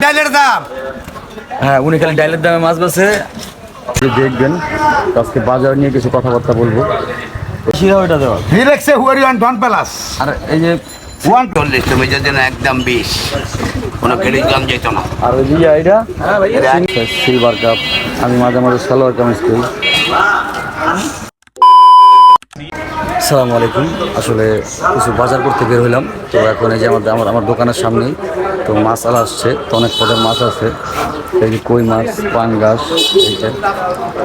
ডাইলের দাম। হ্যাঁ, উনি খালি ডাইলের দামে মাছ বেছে। দেখবেন আজকে বাজার নিয়ে কিছু কথাবার্তা বলবো। শিরা ওইটা দেওয়া রিলেক্সে হুয়ারি ওয়ান ডন প্লাস আর এই যে 140 তুমি যেন একদম 20 কোনো ক্রেডিট দাম যেত না। আর ওই যে এইটা সিলভার কাপ। আমি মাঝে মাঝে সালোয়ার কামিজ করি। আসসালামু আলাইকুম। আসলে কিছু বাজার করতে বের হইলাম, তো এখন এই যে আমার দোকানের সামনেই তো মাছ আলা আসছে, তো অনেক পদের মাছ আছে। এই যে কই মাছ, পাঙ্গাস, এইটা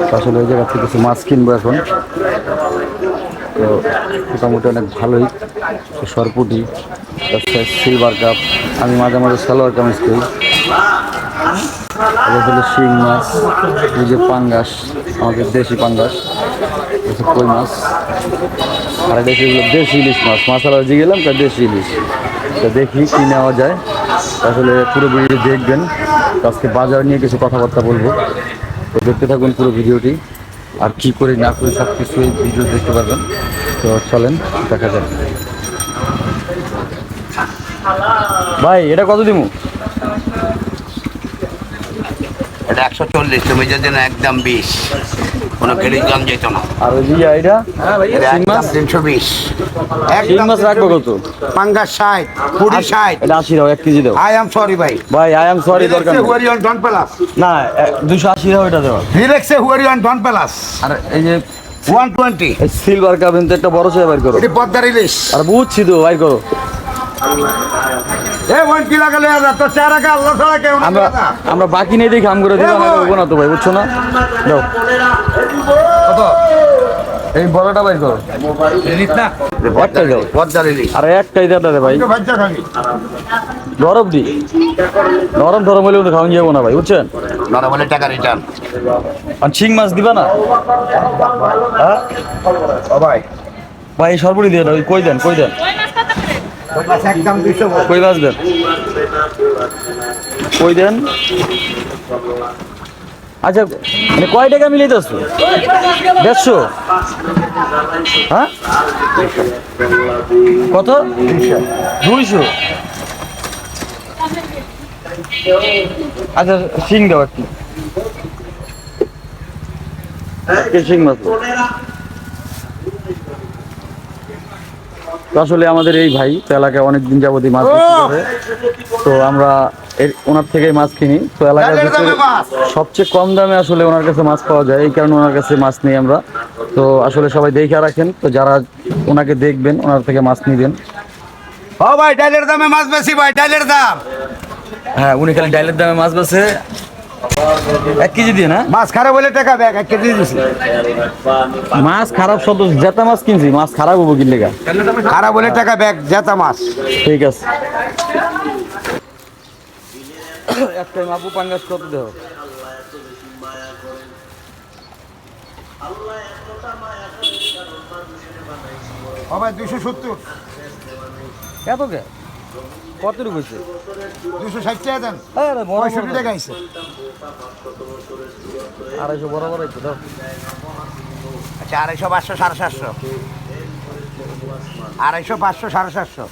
তো আসলে ওই জায়গা থেকে কিছু মাছ কিনবো এখন। তো মোটামুটি অনেক ভালোই। সরপুটি, সিলভার কাপ। আমি মাঝে মাঝে সালোয়ার কামিজ করি। হলো শিং মাছ, এই যে পাঙ্গাস, আমাদের দেশি পাঙ্গাস, কই মাছ। আর দেশি ইলিশ মাছ। মাছালা যে গেলাম তার দেশি ইলিশ। তা দেখি কি নেওয়া যায়। আসলে পুরো ভিডিও দেখবেন। আজকে বাজার নিয়ে কিছু কথাবার্তা বলবো, তো দেখতে থাকুন পুরো ভিডিওটি। আর কি করি না করি সব কিছু এই ভিডিও দেখতে পারবেন। তো চলেন দেখা যাক। ভাই এটা কত দিমু? এটা 140 তুমি যেন একদম 20 কোনো ক্রেডিট দাম যেত না। আর ওই যে এইটা শিং মাছ 320 শিং মাছ রাখবো কত? পাঙ্গাস 60 পুরি 60। এটা 80 দাও, 1 কেজি দাও। আই এম সরি ভাই। ভাই আই এম সরি, দরকার রিলেক্সে নেই। হুয়ারি ওয়ান ডন প্লাস না 280 দাও, এটা দেওয়া। রিলেক্সে হুয়ারি ওয়ান ডন প্লাস আর এই যে 120 সিলভার কাপ কিন্তু একটা বড় চেয়ে বাইর করো। এটি পদ্মার ইলিশ। আর বুঝছি তো, বাইর করো। এ ওয়ান কি লাগালে তো চারা কা আল্লাহ ছাড়া কেউ না। আমরা বাকি নেই দেখি আম করে দিলাম, না তো ভাই, বুঝছো না? দাও কত এই বড়টা বাইর করো। ইলিশ না একটাই দাও। পদ্মার ইলিশ। আর একটাই দাও রে ভাই। বাচ্চা খাবি নরম দি, নরম হলে কিন্তু খাওয়া যাবো না ভাই, বুঝছেন? নরম হলে টাকা রিটার্ন। আর শিং মাছ দিবা না? হ্যাঁ ও ভাই ভাই সরপুরি দিয়ে দাও। কই দেন একদম 200 কই মাছ দেন, কই দেন। আচ্ছা মানে কয় টাকা মিলাইতেছ? 150? হ্যাঁ কত? 200। আচ্ছা শিং দাও একটু, শিং মাছ। তো আসলে আমাদের এই ভাই তো এলাকায় অনেকদিন যাবতীয় মাছ বিক্রি করে, তো আমরা ওনার থেকেই মাছ কিনি। তো এলাকার ভিতরে সবচেয়ে কম দামে আসলে ওনার কাছে মাছ পাওয়া যায়, এই কারণে ওনার কাছে মাছ নিই আমরা। তো আসলে সবাই দেখে রাখেন, তো যারা ওনাকে দেখবেন ওনার থেকে মাছ নিবেন। ও ভাই ডাইলের দামে মাছ বেশি ভাই, ডাইলের দাম। হ্যাঁ, উনি খালি ডাইলের দামে মাছ বেছে। 1 কেজি দিয়ে না? মাছ খারাপ হলে টাকা ব্যাগ 1 কেজি দিছি। মাছ খারাপ শব্দ, জেতা মাছ কিনছি, মাছ খারাপ হবো কি লেগা? খারাপ হলে টাকা ব্যাগ জেতা মাছ। ঠিক আছে। একটাই মাপু পাঙ্গাস কত দেও? ও ভাই 270। এত কে? কত রূপ হয়েছে? 260 টাকা দেন। আরে বড় 65 টাকা আইছে। 250 বড় একটু দাও। আচ্ছা 250 500 750। 250 500 750।